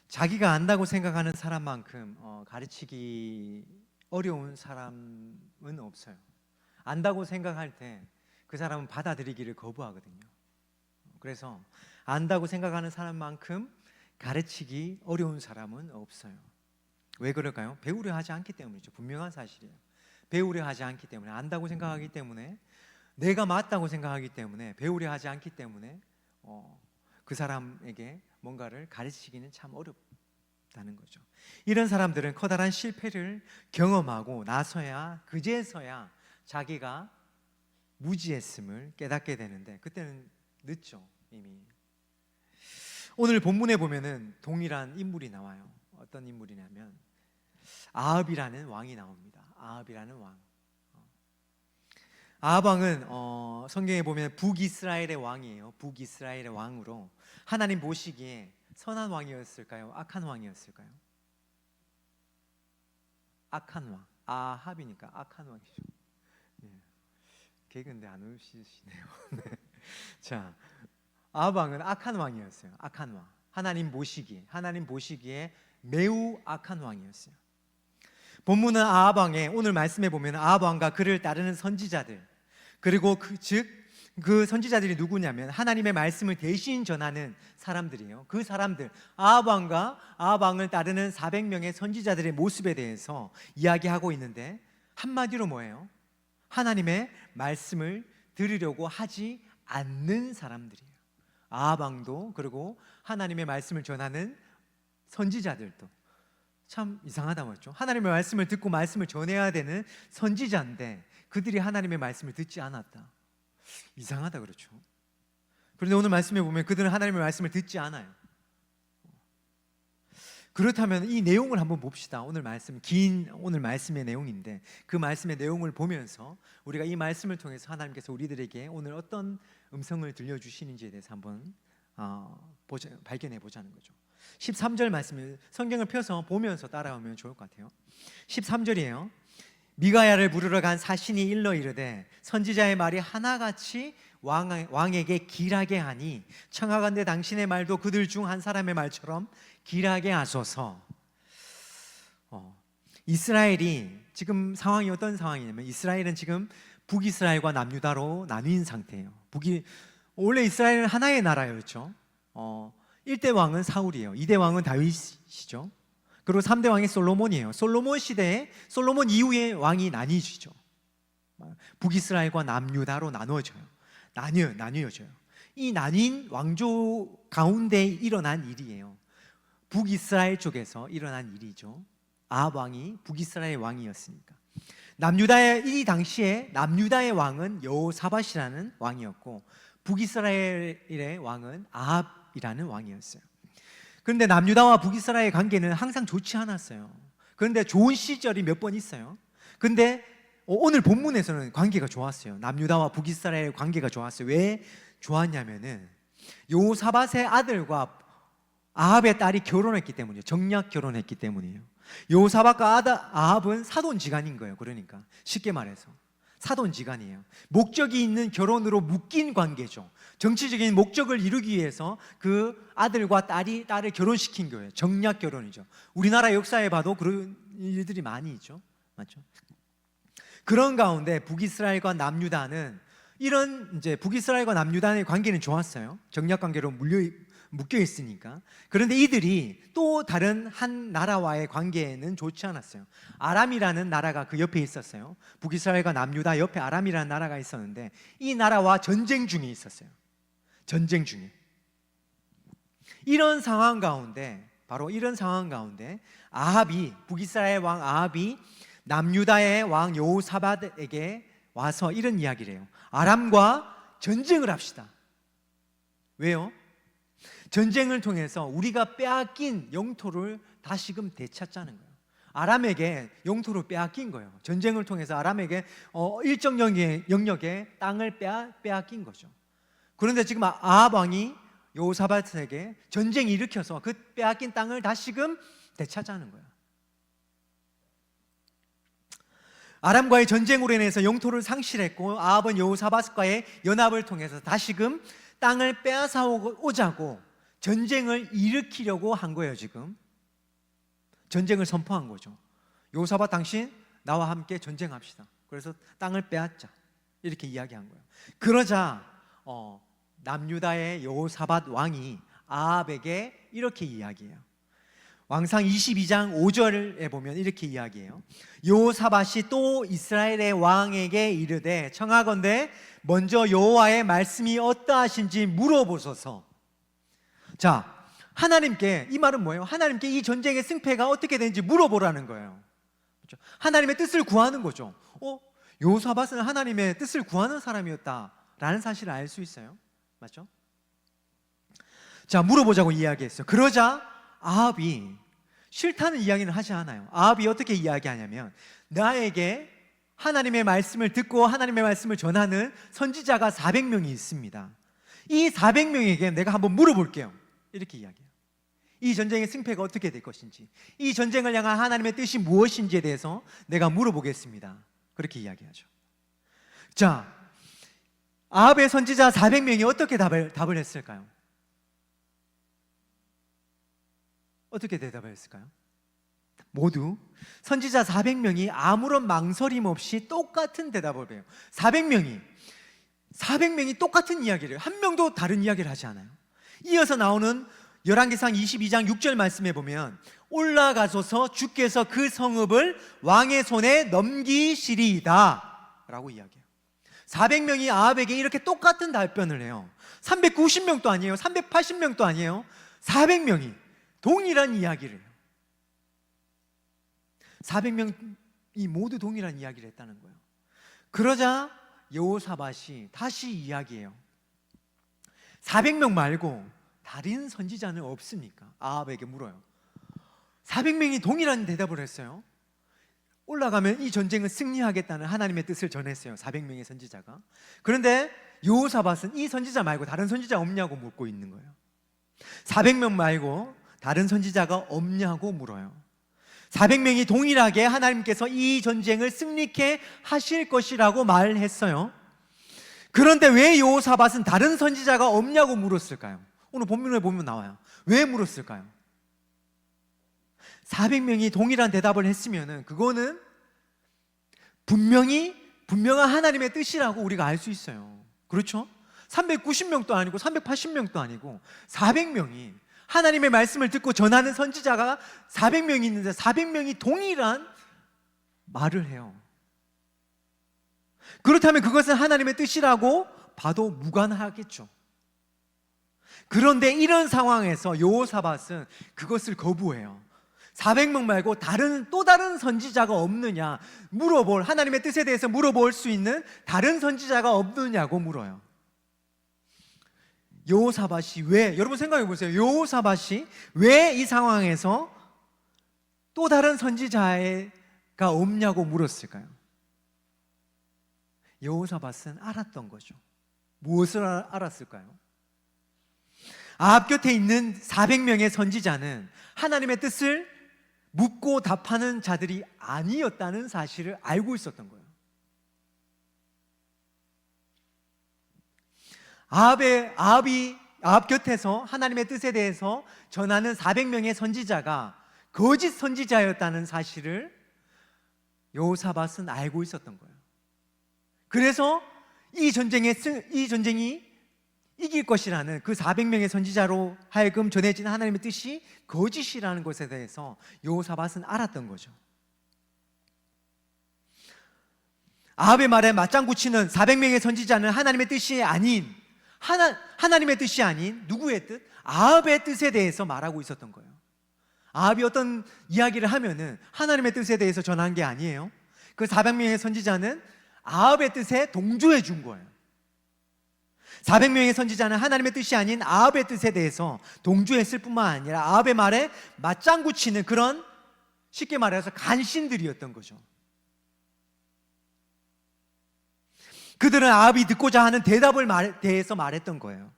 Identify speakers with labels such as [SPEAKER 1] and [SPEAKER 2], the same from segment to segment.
[SPEAKER 1] 자기가 안다고 생각하는 사람만큼 가르치기 어려운 사람은 없어요. 안다고 생각할 때 그 사람은 받아들이기를 거부하거든요. 그래서 안다고 생각하는 사람만큼 가르치기 어려운 사람은 없어요. 왜 그럴까요? 배우려 하지 않기 때문이죠. 분명한 사실이에요. 배우려 하지 않기 때문에, 안다고 생각하기 때문에, 내가 맞다고 생각하기 때문에, 배우려 하지 않기 때문에 그 사람에게 뭔가를 가르치기는 참 어렵다는 거죠. 이런 사람들은 커다란 실패를 경험하고 나서야, 그제서야 자기가 무지했음을 깨닫게 되는데, 그때는 늦죠. 이미. 오늘 본문에 보면은 동일한 인물이 나와요. 어떤 인물이냐면 아합이라는 왕이 나옵니다. 아합이라는 왕. 아합 왕은 성경에 보면 북이스라엘의 왕이에요. 북이스라엘의 왕으로 하나님 보시기에 선한 왕이었을까요? 악한 왕이었을까요? 악한 왕. 아합이니까 악한 왕이죠. 예. 개그인데 안 웃으시네요. 네. 자, 아합 왕은 악한 왕이었어요. 악한 왕. 하나님 보시기에 매우 악한 왕이었어요. 본문은 아합 왕의, 오늘 말씀해 보면 아합 왕과 그를 따르는 선지자들, 그리고 그 선지자들이 누구냐면 하나님의 말씀을 대신 전하는 사람들이에요. 그 사람들, 아합 왕과 아합 왕을 따르는 400명의 선지자들의 모습에 대해서 이야기하고 있는데, 한마디로 뭐예요? 하나님의 말씀을 들으려고 하지 않는 사람들이에요. 아합 왕도, 그리고 하나님의 말씀을 전하는 선지자들도. 참 이상하다 말이죠. 하나님의 말씀을 듣고 말씀을 전해야 되는 선지자인데 그들이 하나님의 말씀을 듣지 않았다. 이상하다 그렇죠. 그런데 오늘 말씀에 보면 그들은 하나님의 말씀을 듣지 않아요. 그렇다면 이 내용을 한번 봅시다. 오늘 말씀의 내용인데, 그 말씀의 내용을 보면서 우리가 이 말씀을 통해서 하나님께서 우리들에게 오늘 어떤 음성을 들려주시는지에 대해서 한번 발견해 보자는 거죠. 13절 말씀을 성경을 펴서 보면서 따라오면 좋을 것 같아요. 13절이에요. 미가야를 부르러 간 사신이 일러 이르되 선지자의 말이 하나같이 왕에게 길하게 하니 청하건대 당신의 말도 그들 중 한 사람의 말처럼 길하게 하소서. 이스라엘이 지금 상황이 어떤 상황이냐면, 이스라엘은 지금 북이스라엘과 남유다로 나뉜 상태예요. 원래 이스라엘은 하나의 나라였죠. 1대 왕은 사울이에요. 2대 왕은 다윗이죠. 그리고 3대 왕이 솔로몬이에요. 솔로몬 시대에, 솔로몬 이후에 왕이 나뉘어지죠. 북이스라엘과 남유다로 나뉘어져요. 이 나뉜 왕조 가운데 일어난 일이에요. 북이스라엘 쪽에서 일어난 일이죠. 아합 왕이 북이스라엘 왕이었으니까. 이 당시에 남유다의 왕은 여호사밧이라는 왕이었고, 북이스라엘의 왕은 아합이라는 왕이었어요. 그런데 남유다와 북이스라엘의 관계는 항상 좋지 않았어요. 그런데 좋은 시절이 몇 번 있어요. 그런데 오늘 본문에서는 관계가 좋았어요. 남유다와 북이스라엘의 관계가 좋았어요. 왜 좋았냐면은 여호사밧의 아들과 아합의 딸이 결혼했기 때문이에요. 정략 결혼했기 때문이에요. 여호사밧과 아합은 사돈지간인 거예요. 그러니까 쉽게 말해서 사돈지간이에요. 목적이 있는 결혼으로 묶인 관계죠. 정치적인 목적을 이루기 위해서 그 아들과 딸을 결혼시킨 거예요. 정략 결혼이죠. 우리나라 역사에 봐도 그런 일들이 많이 있죠. 맞죠? 그런 가운데 북이스라엘과 남유다는 북이스라엘과 남유다의 관계는 좋았어요. 정략 관계로 묶여 있으니까. 그런데 이들이 또 다른 한 나라와의 관계는 좋지 않았어요. 아람이라는 나라가 그 옆에 있었어요. 북이스라엘과 남유다 옆에 아람이라는 나라가 있었는데, 이 나라와 전쟁 중에 있었어요. 전쟁 중에. 바로 이런 상황 가운데 북이스라엘 왕 아합이 남유다의 왕 여호사밧에게 와서 이런 이야기를 해요. 아람과 전쟁을 합시다. 왜요? 전쟁을 통해서 우리가 빼앗긴 영토를 다시금 되찾자는 거예요. 아람에게 영토를 빼앗긴 거예요. 전쟁을 통해서 아람에게 일정 영역의 땅을 빼앗긴 거죠. 그런데 지금 아합 왕이 여호사밧에게 전쟁을 일으켜서 그 빼앗긴 땅을 다시금 되찾자는 거예요. 아람과의 전쟁으로 인해서 영토를 상실했고, 아합은 여호사밧과의 연합을 통해서 다시금 땅을 빼앗아 오자고 전쟁을 일으키려고 한 거예요. 지금 전쟁을 선포한 거죠. 여호사밧, 당신 나와 함께 전쟁합시다. 그래서 땅을 빼앗자, 이렇게 이야기한 거예요. 그러자 남유다의 여호사밧 왕이 아합에게 이렇게 이야기해요. 왕상 22장 5절에 보면 이렇게 이야기해요. 여호사밧이 또 이스라엘의 왕에게 이르되 청하건대 먼저 여호와의 말씀이 어떠하신지 물어보소서. 자, 하나님께, 이 말은 뭐예요? 하나님께 이 전쟁의 승패가 어떻게 되는지 물어보라는 거예요. 그렇죠? 하나님의 뜻을 구하는 거죠. 여호사밧은 하나님의 뜻을 구하는 사람이었다라는 사실을 알 수 있어요. 맞죠? 자, 물어보자고 이야기했어요. 그러자 아합이 싫다는 이야기는 하지 않아요. 아합이 어떻게 이야기하냐면, 나에게 하나님의 말씀을 듣고 하나님의 말씀을 전하는 선지자가 400명이 있습니다. 이 400명에게 내가 한번 물어볼게요. 이렇게 이야기해요. 이 전쟁의 승패가 어떻게 될 것인지, 이 전쟁을 향한 하나님의 뜻이 무엇인지에 대해서 내가 물어보겠습니다. 그렇게 이야기하죠. 자, 아합의 선지자 400명이 어떻게 답을 했을까요? 어떻게 대답을 했을까요? 모두 선지자 400명이 아무런 망설임 없이 똑같은 대답을 해요. 400명이 똑같은 이야기를, 한 명도 다른 이야기를 하지 않아요. 이어서 나오는 열왕기상 22장 6절 말씀에 보면, 올라가소서 주께서 그 성읍을 왕의 손에 넘기시리이다 라고 이야기해요. 400명이 아합에게 이렇게 똑같은 답변을 해요. 390명도 아니에요, 380명도 아니에요. 400명이 동일한 이야기를 해요. 400명이 모두 동일한 이야기를 했다는 거예요. 그러자 여호사밧이 다시 이야기해요. 400명 말고 다른 선지자는 없습니까? 아합에게 물어요. 400명이 동일한 대답을 했어요. 올라가면 이 전쟁을 승리하겠다는 하나님의 뜻을 전했어요. 400명의 선지자가. 그런데 여호사밧은 이 선지자 말고 다른 선지자 없냐고 묻고 있는 거예요. 400명 말고 다른 선지자가 없냐고 물어요. 400명이 동일하게 하나님께서 이 전쟁을 승리케 하실 것이라고 말했어요. 그런데 왜 여호사밧은 다른 선지자가 없냐고 물었을까요? 오늘 본문에 보면 나와요. 왜 물었을까요? 400명이 동일한 대답을 했으면은 그거는 분명한 하나님의 뜻이라고 우리가 알 수 있어요. 그렇죠? 390명도 아니고 380명도 아니고 400명이 하나님의 말씀을 듣고 전하는 선지자가 400명이 있는데 400명이 동일한 말을 해요. 그렇다면 그것은 하나님의 뜻이라고 봐도 무관하겠죠. 그런데 이런 상황에서 여호사밧은 그것을 거부해요. 400명 말고 또 다른 선지자가 없느냐, 하나님의 뜻에 대해서 물어볼 수 있는 다른 선지자가 없느냐고 물어요. 여호사밧이 왜, 여러분 생각해 보세요. 여호사밧이 왜 이 상황에서 또 다른 선지자가 없냐고 물었을까요? 여호사밧은 알았던 거죠. 무엇을 알았을까요? 아합 곁에 있는 400명의 선지자는 하나님의 뜻을 묻고 답하는 자들이 아니었다는 사실을 알고 있었던 거예요. 아합 곁에서 하나님의 뜻에 대해서 전하는 400명의 선지자가 거짓 선지자였다는 사실을 여호사밧은 알고 있었던 거예요. 그래서 이 전쟁이 이길 것이라는 그 400명의 선지자로 하여금 전해진 하나님의 뜻이 거짓이라는 것에 대해서 여호사밧은 알았던 거죠. 아합의 말에 맞장구 치는 400명의 선지자는 하나님의 뜻이 아닌 하나님의 뜻이 아닌 누구의 뜻? 아합의 뜻에 대해서 말하고 있었던 거예요. 아합이 어떤 이야기를 하면은 하나님의 뜻에 대해서 전한 게 아니에요. 그 400명의 선지자는 아합의 뜻에 동조해 준 거예요. 400명의 선지자는 하나님의 뜻이 아닌 아합의 뜻에 대해서 동조했을 뿐만 아니라 아합의 말에 맞장구 치는 그런, 쉽게 말해서 간신들이었던 거죠. 그들은 아합이 듣고자 하는 대답을 대해서 말했던 거예요.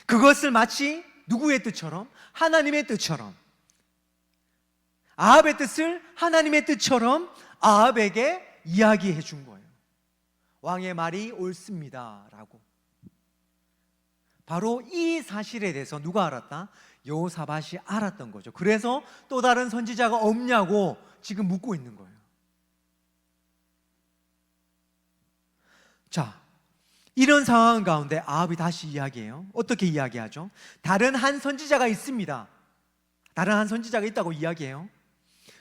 [SPEAKER 1] 그것을 마치 누구의 뜻처럼? 하나님의 뜻처럼, 아합의 뜻을 하나님의 뜻처럼 아합에게 이야기해 준 거예요. 왕의 말이 옳습니다 라고. 바로 이 사실에 대해서 누가 알았다? 여호사밧이 알았던 거죠. 그래서 또 다른 선지자가 없냐고 지금 묻고 있는 거예요. 자, 이런 상황 가운데 아합이 다시 이야기해요. 어떻게 이야기하죠? 다른 한 선지자가 있습니다. 다른 한 선지자가 있다고 이야기해요.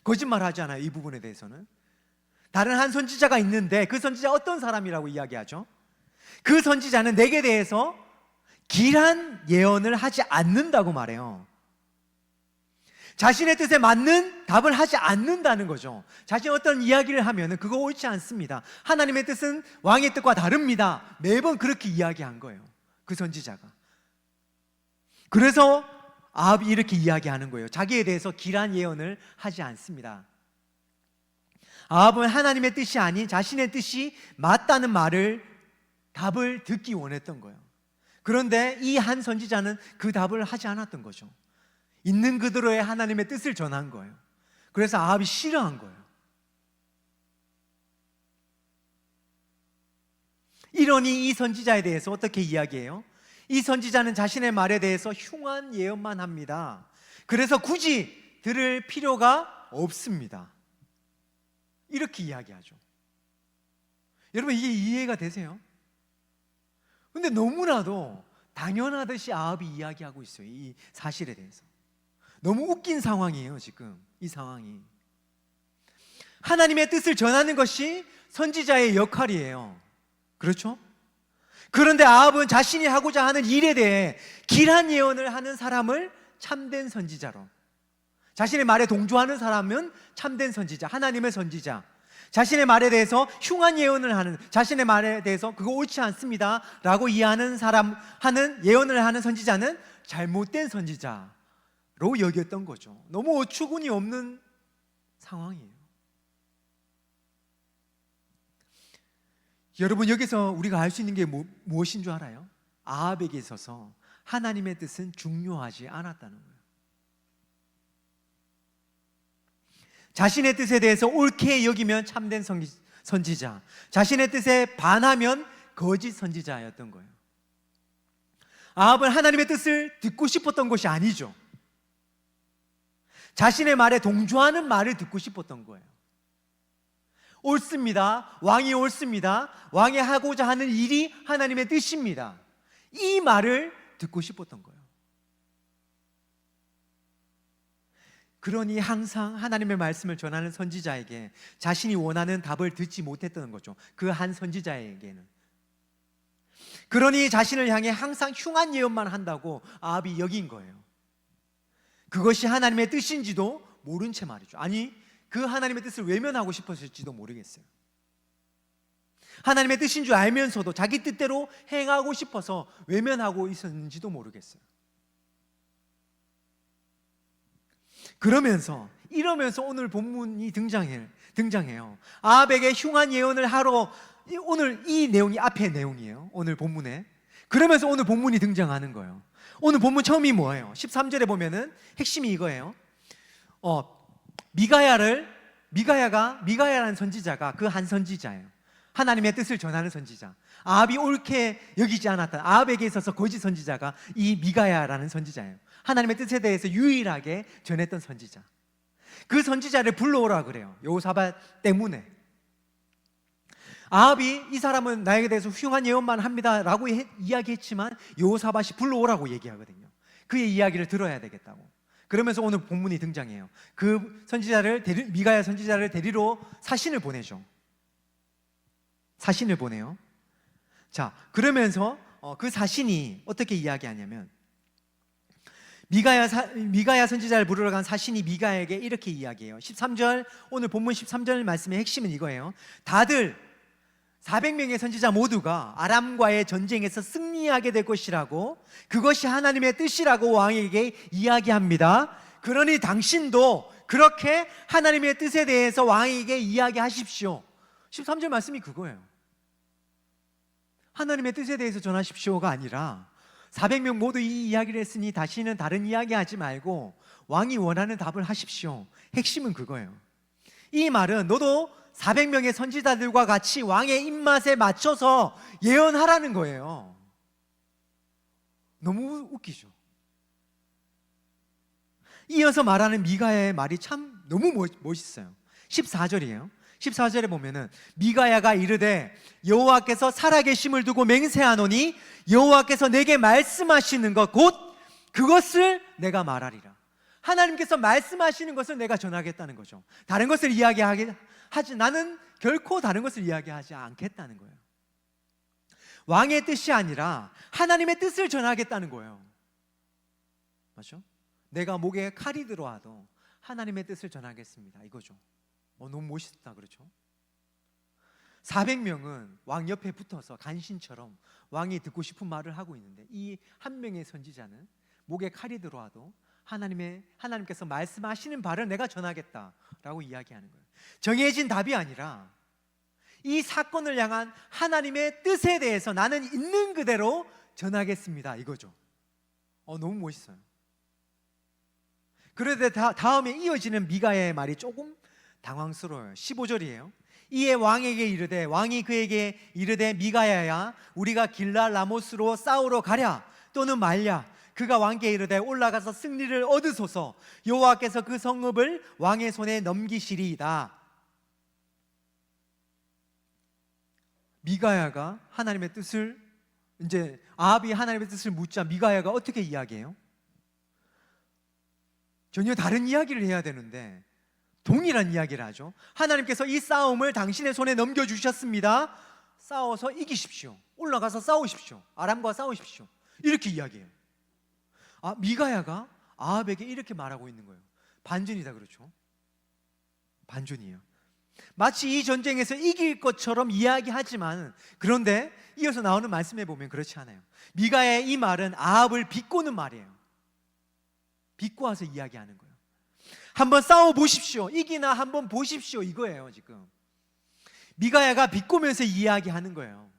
[SPEAKER 1] 거짓말하지 않아요. 이 부분에 대해서는. 다른 한 선지자가 있는데 그 선지자 어떤 사람이라고 이야기하죠? 그 선지자는 내게 대해서 길한 예언을 하지 않는다고 말해요. 자신의 뜻에 맞는 답을 하지 않는다는 거죠. 자신이 어떤 이야기를 하면 그거 옳지 않습니다. 하나님의 뜻은 왕의 뜻과 다릅니다. 매번 그렇게 이야기한 거예요. 그 선지자가. 그래서 아합이 이렇게 이야기하는 거예요. 자기에 대해서 길한 예언을 하지 않습니다. 아합은 하나님의 뜻이 아닌 자신의 뜻이 맞다는 답을 듣기 원했던 거예요. 그런데 이 한 선지자는 그 답을 하지 않았던 거죠. 있는 그대로의 하나님의 뜻을 전한 거예요. 그래서 아합이 싫어한 거예요. 이러니 이 선지자에 대해서 어떻게 이야기해요? 이 선지자는 자신의 말에 대해서 흉한 예언만 합니다. 그래서 굳이 들을 필요가 없습니다. 이렇게 이야기하죠. 여러분, 이게 이해가 되세요? 근데 너무나도 당연하듯이 아합이 이야기하고 있어요. 이 사실에 대해서. 너무 웃긴 상황이에요, 지금 이 상황이. 하나님의 뜻을 전하는 것이 선지자의 역할이에요. 그렇죠? 그런데 아합은 자신이 하고자 하는 일에 대해 길한 예언을 하는 사람을 참된 선지자로, 자신의 말에 동조하는 사람은 참된 선지자, 하나님의 선지자, 자신의 말에 대해서 흉한 예언을 하는, 자신의 말에 대해서 그거 옳지 않습니다 라고 이해하는 사람, 예언을 하는 선지자는 잘못된 선지자로 여겼던 거죠. 너무 어처구니 없는 상황이에요. 여러분, 여기서 우리가 알 수 있는 게 무엇인 줄 알아요? 아합에게 있어서 하나님의 뜻은 중요하지 않았다는 거예요. 자신의 뜻에 대해서 옳게 여기면 참된 선지자, 자신의 뜻에 반하면 거짓 선지자였던 거예요. 아합은 하나님의 뜻을 듣고 싶었던 것이 아니죠. 자신의 말에 동조하는 말을 듣고 싶었던 거예요. 옳습니다. 왕이 옳습니다. 왕이 하고자 하는 일이 하나님의 뜻입니다. 이 말을 듣고 싶었던 거예요. 그러니 항상 하나님의 말씀을 전하는 선지자에게 자신이 원하는 답을 듣지 못했던 거죠. 그 한 선지자에게는. 그러니 자신을 향해 항상 흉한 예언만 한다고 아합이 여긴 거예요. 그것이 하나님의 뜻인지도 모른 채 말이죠. 아니, 그 하나님의 뜻을 외면하고 싶었을지도 모르겠어요. 하나님의 뜻인 줄 알면서도 자기 뜻대로 행하고 싶어서 외면하고 있었는지도 모르겠어요. 이러면서 오늘 본문이 등장해요. 아합에게 흉한 예언을 하러, 오늘 이 내용이 앞의 내용이에요. 오늘 본문에. 그러면서 오늘 본문이 등장하는 거예요. 오늘 본문 처음이 뭐예요? 13절에 보면은 핵심이 이거예요. 미가야라는 선지자가 그 한 선지자예요. 하나님의 뜻을 전하는 선지자. 아합이 옳게 여기지 않았던, 아합에게 있어서 거짓 선지자가 이 미가야라는 선지자예요. 하나님의 뜻에 대해서 유일하게 전했던 선지자. 그 선지자를 불러오라 그래요. 여호사밧 때문에. 아합이 이 사람은 나에게 대해서 흉한 예언만 합니다 라고 이야기했지만 여호사밧이 불러오라고 얘기하거든요. 그의 이야기를 들어야 되겠다고. 그러면서 오늘 본문이 등장해요. 그 미가야 선지자를 데리러 사신을 보내죠. 사신을 보내요. 자, 그러면서 그 사신이 어떻게 이야기하냐면, 미가야 선지자를 부르러 간 사신이 미가야에게 이렇게 이야기해요. 13절, 오늘 본문 13절 말씀의 핵심은 이거예요. 다들 400명의 선지자 모두가 아람과의 전쟁에서 승리하게 될 것이라고, 그것이 하나님의 뜻이라고 왕에게 이야기합니다. 그러니 당신도 그렇게 하나님의 뜻에 대해서 왕에게 이야기하십시오. 13절 말씀이 그거예요. 하나님의 뜻에 대해서 전하십시오가 아니라 400명 모두 이 이야기를 했으니 다시는 다른 이야기 하지 말고 왕이 원하는 답을 하십시오. 핵심은 그거예요. 이 말은 너도 400명의 선지자들과 같이 왕의 입맛에 맞춰서 예언하라는 거예요. 너무 웃기죠. 이어서 말하는 미가야의 말이 참 너무 멋있어요. 14절이에요. 14절에 보면은 미가야가 이르되 여호와께서 살아계심을 두고 맹세하노니 여호와께서 내게 말씀하시는 것 곧 그것을 내가 말하리라. 하나님께서 말씀하시는 것을 내가 전하겠다는 거죠. 다른 것을 이야기하지, 나는 결코 다른 것을 이야기하지 않겠다는 거예요. 왕의 뜻이 아니라 하나님의 뜻을 전하겠다는 거예요. 맞죠? 내가 목에 칼이 들어와도 하나님의 뜻을 전하겠습니다, 이거죠. 너무 멋있다, 그렇죠? 400명은 왕 옆에 붙어서 간신처럼 왕이 듣고 싶은 말을 하고 있는데, 이 한 명의 선지자는 목에 칼이 들어와도 하나님께서 말씀하시는 바를 내가 전하겠다라고 이야기하는 거예요. 정해진 답이 아니라 이 사건을 향한 하나님의 뜻에 대해서 나는 있는 그대로 전하겠습니다, 이거죠. 너무 멋있어요. 그런데 다음에 이어지는 미가의 말이 조금 당황스러워요. 15절이에요. 이에 왕에게 이르되, 왕이 그에게 이르되 미가야야 우리가 길랄 라모스로 싸우러 가랴 또는 말랴. 그가 왕께 이르되 올라가서 승리를 얻으소서. 여호와께서 그 성읍을 왕의 손에 넘기시리이다. 미가야가 하나님의 뜻을, 이제 아합이 하나님의 뜻을 묻자 미가야가 어떻게 이야기해요? 전혀 다른 이야기를 해야 되는데 동일한 이야기를 하죠. 하나님께서 이 싸움을 당신의 손에 넘겨주셨습니다. 싸워서 이기십시오. 올라가서 싸우십시오. 아람과 싸우십시오. 이렇게 이야기해요. 미가야가 아합에게 이렇게 말하고 있는 거예요. 반전이다, 그렇죠? 반전이에요. 마치 이 전쟁에서 이길 것처럼 이야기하지만, 그런데 이어서 나오는 말씀에 보면 그렇지 않아요. 미가야의 이 말은 아합을 비꼬는 말이에요. 비꼬아서 이야기하는 거예요. 한번 싸워보십시오. 이기나 한번 보십시오, 이거예요. 지금 미가야가 비꼬면서 이야기하는 거예요.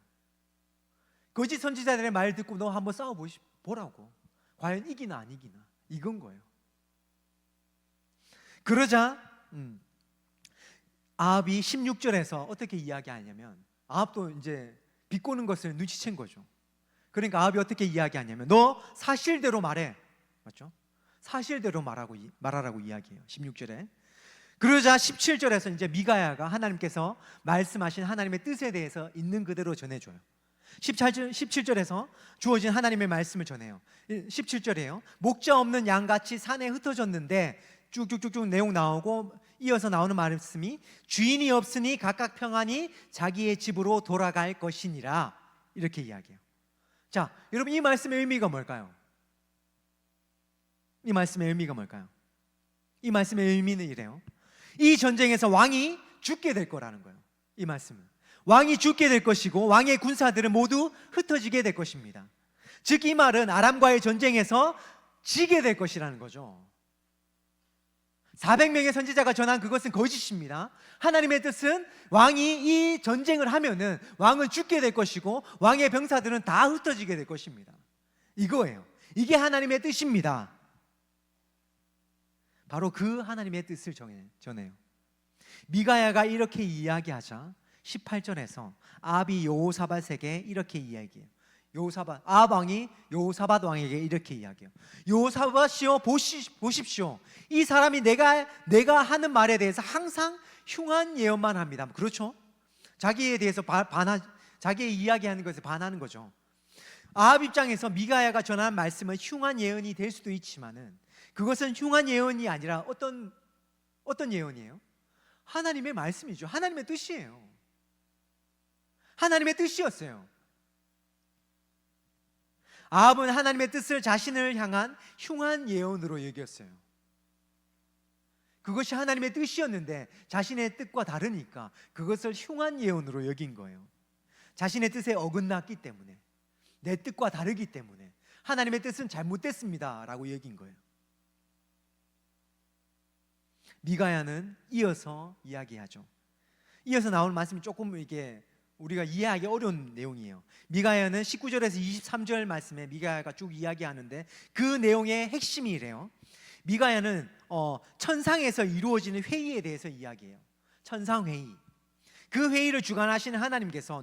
[SPEAKER 1] 거짓 선지자들의 말 듣고 너 한번 싸워보라고, 과연 이기나 안 이기나, 이건 거예요. 그러자 아합이 16절에서 어떻게 이야기하냐면, 아합도 이제 비꼬는 것을 눈치챈 거죠. 그러니까 아합이 어떻게 이야기하냐면, 너 사실대로 말해, 맞죠? 사실대로 말하라고 이야기해요. 16절에. 그러자 17절에서 이제 미가야가 하나님께서 말씀하신 하나님의 뜻에 대해서 있는 그대로 전해줘요. 17절에서 주어진 하나님의 말씀을 전해요. 17절이에요. 목자 없는 양같이 산에 흩어졌는데, 쭉쭉쭉쭉 내용 나오고 이어서 나오는 말씀이 주인이 없으니 각각 평안히 자기의 집으로 돌아갈 것이니라, 이렇게 이야기해요. 자, 여러분, 이 말씀의 의미가 뭘까요? 이 말씀의 의미가 뭘까요? 이 말씀의 의미는 이래요. 이 전쟁에서 왕이 죽게 될 거라는 거예요. 이 말씀은 왕이 죽게 될 것이고 왕의 군사들은 모두 흩어지게 될 것입니다. 즉 이 말은 아람과의 전쟁에서 지게 될 것이라는 거죠. 400명의 선지자가 전한 그것은 거짓입니다. 하나님의 뜻은 왕이 이 전쟁을 하면은 왕은 죽게 될 것이고 왕의 병사들은 다 흩어지게 될 것입니다. 이거예요. 이게 하나님의 뜻입니다. 바로 그 하나님의 뜻을 전해요. 미가야가 이렇게 이야기하자 18절에서 아합이 여호사밧에게 이렇게 이야기해요. 아합 왕이 여호사밧 왕에게 이렇게 이야기해요. 여호사밧이여, 보십시오. 이 사람이 내가 하는 말에 대해서 항상 흉한 예언만 합니다. 그렇죠? 자기에 대해서 자기의 이야기하는 것에 반하는 거죠. 아합 입장에서 미가야가 전하는 말씀은 흉한 예언이 될 수도 있지만은, 그것은 흉한 예언이 아니라 어떤 예언이에요? 하나님의 말씀이죠. 하나님의 뜻이에요. 하나님의 뜻이었어요. 아합은 하나님의 뜻을 자신을 향한 흉한 예언으로 여겼어요. 그것이 하나님의 뜻이었는데 자신의 뜻과 다르니까 그것을 흉한 예언으로 여긴 거예요. 자신의 뜻에 어긋났기 때문에, 내 뜻과 다르기 때문에 하나님의 뜻은 잘못됐습니다 라고 여긴 거예요. 미가야는 이어서 이야기하죠. 이어서 나오는 말씀이 조금 이게 우리가 이해하기 어려운 내용이에요. 미가야는 19절에서 23절 말씀에 미가야가 쭉 이야기하는데, 그 내용의 핵심이 이래요. 미가야는 천상에서 이루어지는 회의에 대해서 이야기해요. 천상회의. 그 회의를 주관하시는 하나님께서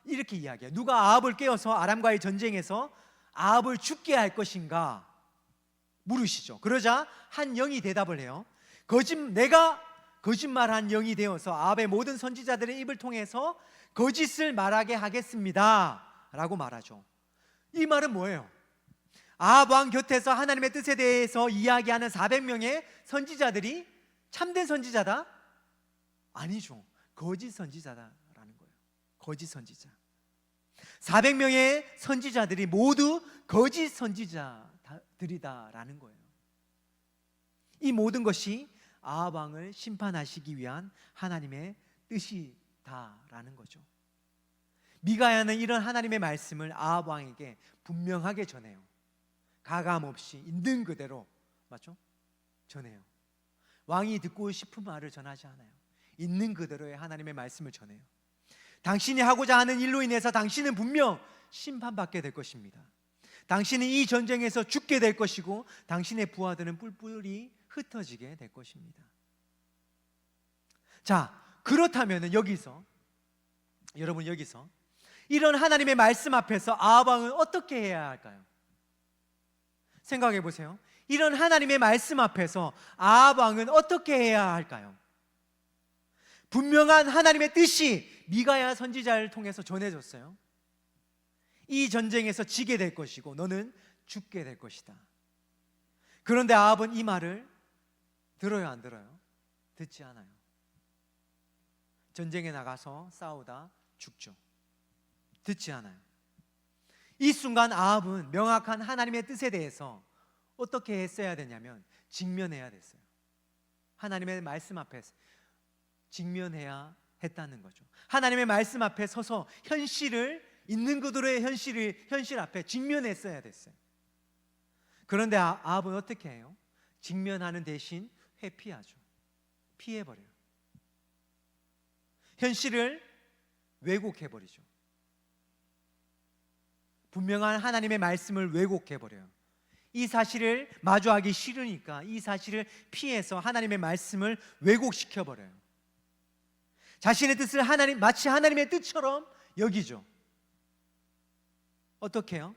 [SPEAKER 1] 이렇게 이야기해요. 누가 아합을 깨워서 아람과의 전쟁에서 아합을 죽게 할 것인가 물으시죠. 그러자 한 영이 대답을 해요. 내가 거짓말한 영이 되어서 아합의 모든 선지자들의 입을 통해서 거짓을 말하게 하겠습니다 라고 말하죠. 이 말은 뭐예요? 아합 왕 곁에서 하나님의 뜻에 대해서 이야기하는 400명의 선지자들이 참된 선지자다? 아니죠. 거짓 선지자다라는 거예요. 거짓 선지자. 400명의 선지자들이 모두 거짓 선지자들이다라는 거예요. 이 모든 것이 아합 왕을 심판하시기 위한 하나님의 뜻이다라는 거죠. 미가야는 이런 하나님의 말씀을 아합 왕에게 분명하게 전해요. 가감 없이 있는 그대로, 맞죠? 전해요. 왕이 듣고 싶은 말을 전하지 않아요. 있는 그대로의 하나님의 말씀을 전해요. 당신이 하고자 하는 일로 인해서 당신은 분명 심판받게 될 것입니다. 당신은 이 전쟁에서 죽게 될 것이고 당신의 부하들은 뿔뿔이 흩어지게 될 것입니다. 자, 그렇다면 여러분 여기서 이런 하나님의 말씀 앞에서 아합 왕은 어떻게 해야 할까요? 생각해 보세요. 이런 하나님의 말씀 앞에서 아합 왕은 어떻게 해야 할까요? 분명한 하나님의 뜻이 미가야 선지자를 통해서 전해졌어요. 이 전쟁에서 지게 될 것이고 너는 죽게 될 것이다. 그런데 아합은 이 말을 들어요, 안 들어요? 듣지 않아요. 전쟁에 나가서 싸우다 죽죠. 듣지 않아요. 이 순간 아합은 명확한 하나님의 뜻에 대해서 어떻게 했어야 되냐면 직면해야 됐어요. 하나님의 말씀 앞에 직면해야 했다는 거죠. 하나님의 말씀 앞에 서서 있는 그대로의 현실 앞에 직면했어야 됐어요. 그런데 아합은 어떻게 해요? 직면하는 대신 회피하죠. 피해버려요. 현실을 왜곡해버리죠. 분명한 하나님의 말씀을 왜곡해버려요. 이 사실을 마주하기 싫으니까 이 사실을 피해서 하나님의 말씀을 왜곡시켜버려요. 자신의 뜻을 마치 하나님의 뜻처럼 여기죠. 어떻게 해요?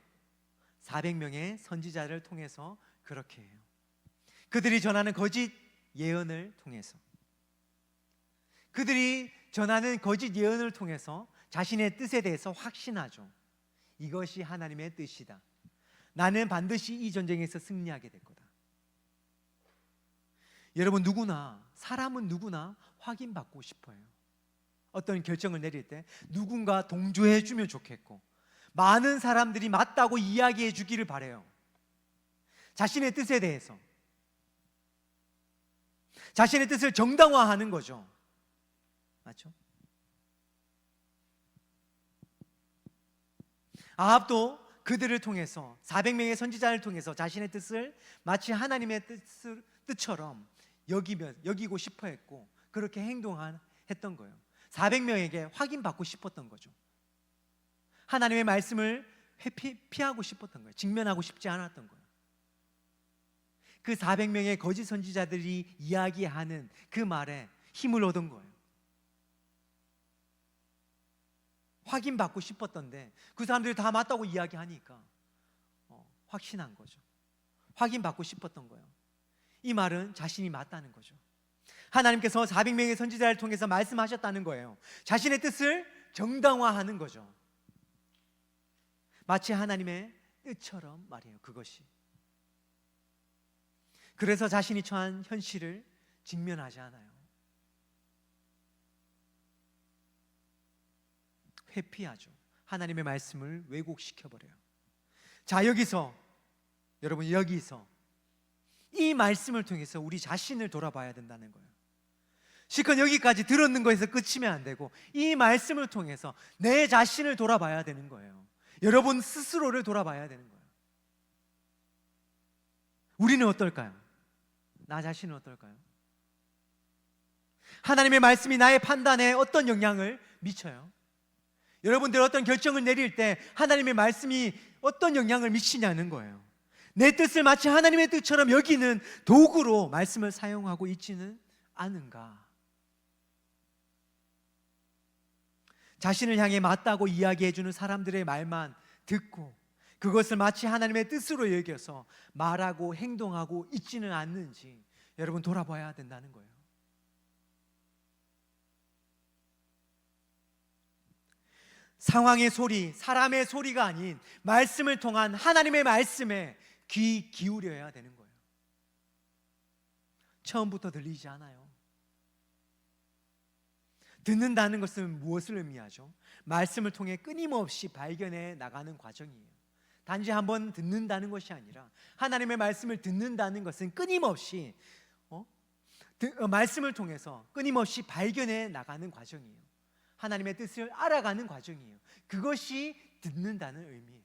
[SPEAKER 1] 400명의 선지자를 통해서 그렇게 해요. 그들이 전하는 거짓 예언을 통해서, 그들이 전하는 거짓 예언을 통해서 자신의 뜻에 대해서 확신하죠. 이것이 하나님의 뜻이다. 나는 반드시 이 전쟁에서 승리하게 될 거다. 여러분, 사람은 누구나 확인받고 싶어요. 어떤 결정을 내릴 때 누군가 동조해 주면 좋겠고 많은 사람들이 맞다고 이야기해 주기를 바라요. 자신의 뜻에 대해서 자신의 뜻을 정당화하는 거죠. 맞죠? 아합도 그들을 통해서 400명의 선지자를 통해서 자신의 뜻을 마치 하나님의 뜻처럼 여기고 싶어 했고 그렇게 행동했던 거예요. 400명에게 확인받고 싶었던 거죠. 하나님의 말씀을 피하고 싶었던 거예요. 직면하고 싶지 않았던 거예요. 그 400명의 거짓 선지자들이 이야기하는 그 말에 힘을 얻은 거예요. 확인받고 싶었던데 그 사람들이 다 맞다고 이야기하니까 확신한 거죠. 확인받고 싶었던 거예요. 이 말은 자신이 맞다는 거죠. 하나님께서 400명의 선지자를 통해서 말씀하셨다는 거예요. 자신의 뜻을 정당화하는 거죠. 마치 하나님의 뜻처럼 말이에요. 그것이. 그래서 자신이 처한 현실을 직면하지 않아요. 회피하죠. 하나님의 말씀을 왜곡시켜버려요. 자, 여러분 여기서 이 말씀을 통해서 우리 자신을 돌아봐야 된다는 거예요. 실컷 여기까지 들었는 거에서 끝이면 안 되고 이 말씀을 통해서 내 자신을 돌아봐야 되는 거예요. 여러분 스스로를 돌아봐야 되는 거예요. 우리는 어떨까요? 나 자신은 어떨까요? 하나님의 말씀이 나의 판단에 어떤 영향을 미쳐요? 여러분들 어떤 결정을 내릴 때 하나님의 말씀이 어떤 영향을 미치냐는 거예요. 내 뜻을 마치 하나님의 뜻처럼 여기는 도구로 말씀을 사용하고 있지는 않은가? 자신을 향해 맞다고 이야기해주는 사람들의 말만 듣고 그것을 마치 하나님의 뜻으로 여겨서 말하고 행동하고 있지는 않는지 여러분 돌아봐야 된다는 거예요. 상황의 소리, 사람의 소리가 아닌 말씀을 통한 하나님의 말씀에 귀 기울여야 되는 거예요. 처음부터 들리지 않아요. 듣는다는 것은 무엇을 의미하죠? 말씀을 통해 끊임없이 발견해 나가는 과정이에요. 단지 한번 듣는다는 것이 아니라 하나님의 말씀을 듣는다는 것은 끊임없이 말씀을 통해서 끊임없이 발견해 나가는 과정이에요. 하나님의 뜻을 알아가는 과정이에요. 그것이 듣는다는 의미예요.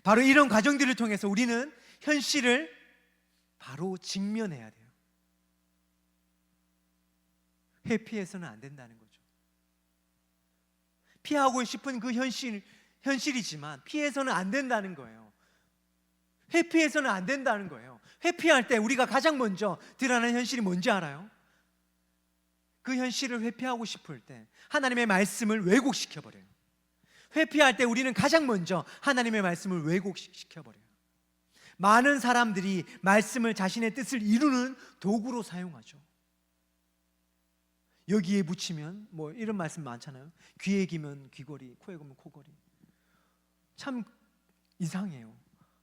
[SPEAKER 1] 바로 이런 과정들을 통해서 우리는 현실을 바로 직면해야 돼요. 회피해서는 안 된다는 거죠. 피하고 싶은 그 현실이지만 피해서는 안 된다는 거예요. 회피해서는 안 된다는 거예요. 회피할 때 우리가 가장 먼저 드러나는 현실이 뭔지 알아요? 그 현실을 회피하고 싶을 때 하나님의 말씀을 왜곡시켜버려요. 회피할 때 우리는 가장 먼저 하나님의 말씀을 왜곡시켜버려요. 많은 사람들이 말씀을 자신의 뜻을 이루는 도구로 사용하죠. 여기에 붙이면 뭐 이런 말씀 많잖아요. 귀에 기면 귀걸이, 코에 기면 코걸이. 참 이상해요.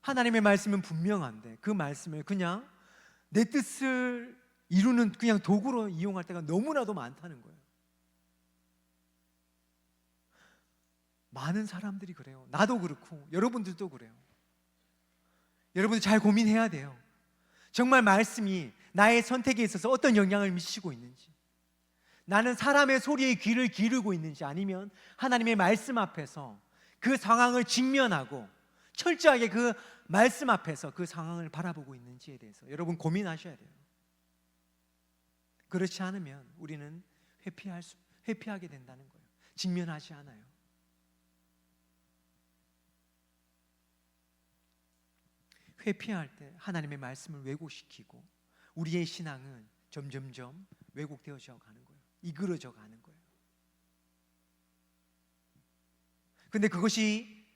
[SPEAKER 1] 하나님의 말씀은 분명한데 그 말씀을 그냥 내 뜻을 이루는 그냥 도구로 이용할 때가 너무나도 많다는 거예요. 많은 사람들이 그래요. 나도 그렇고 여러분들도 그래요. 여러분들 잘 고민해야 돼요. 정말 말씀이 나의 선택에 있어서 어떤 영향을 미치고 있는지, 나는 사람의 소리에 귀를 기르고 있는지, 아니면 하나님의 말씀 앞에서 그 상황을 직면하고 철저하게 그 말씀 앞에서 그 상황을 바라보고 있는지에 대해서 여러분 고민하셔야 돼요. 그렇지 않으면 우리는 회피하게 된다는 거예요. 직면하지 않아요. 회피할 때 하나님의 말씀을 왜곡시키고 우리의 신앙은 점점점 왜곡되어져 가는 거예요. 이그러져 가는 거예요. 근데 그것이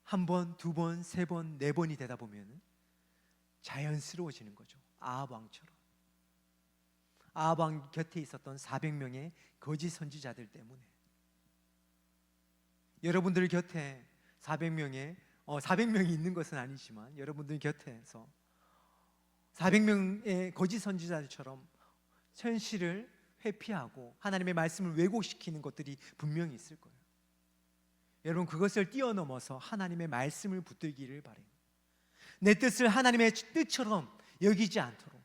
[SPEAKER 1] 한 번, 두 번, 세 번, 네 번이 되다 보면 자연스러워지는 거죠. 아합 왕처럼. 아합 왕 곁에 있었던 400명의 거짓 선지자들 때문에. 여러분들 곁에 400명이 있는 것은 아니지만 여러분들 곁에서 400명의 거짓 선지자들처럼 현실을 회피하고 하나님의 말씀을 왜곡시키는 것들이 분명히 있을 거예요. 여러분 그것을 뛰어넘어서 하나님의 말씀을 붙들기를 바래요. 내 뜻을 하나님의 뜻처럼 여기지 않도록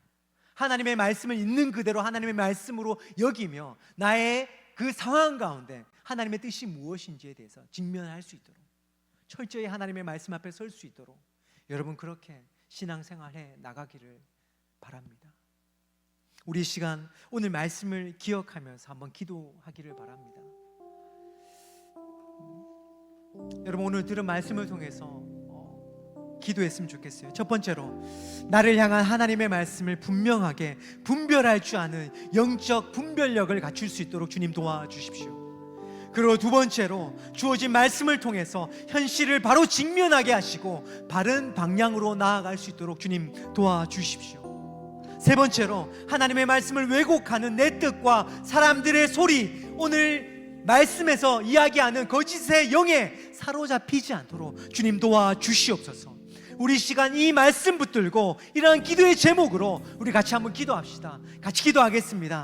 [SPEAKER 1] 하나님의 말씀을 있는 그대로 하나님의 말씀으로 여기며 나의 그 상황 가운데 하나님의 뜻이 무엇인지에 대해서 직면할 수 있도록 철저히 하나님의 말씀 앞에 설 수 있도록 여러분 그렇게 신앙생활해 나가기를 바랍니다. 우리 시간 오늘 말씀을 기억하면서 한번 기도하기를 바랍니다. 여러분 오늘 들은 말씀을 통해서 기도했으면 좋겠어요. 첫 번째로 나를 향한 하나님의 말씀을 분명하게 분별할 줄 아는 영적 분별력을 갖출 수 있도록 주님 도와주십시오. 그리고 두 번째로 주어진 말씀을 통해서 현실을 바로 직면하게 하시고 바른 방향으로 나아갈 수 있도록 주님 도와주십시오. 세 번째로 하나님의 말씀을 왜곡하는 내 뜻과 사람들의 소리, 오늘 말씀에서 이야기하는 거짓의 영에 사로잡히지 않도록 주님 도와주시옵소서. 우리 시간 이 말씀 붙들고 이러한 기도의 제목으로 우리 같이 한번 기도합시다. 같이 기도하겠습니다.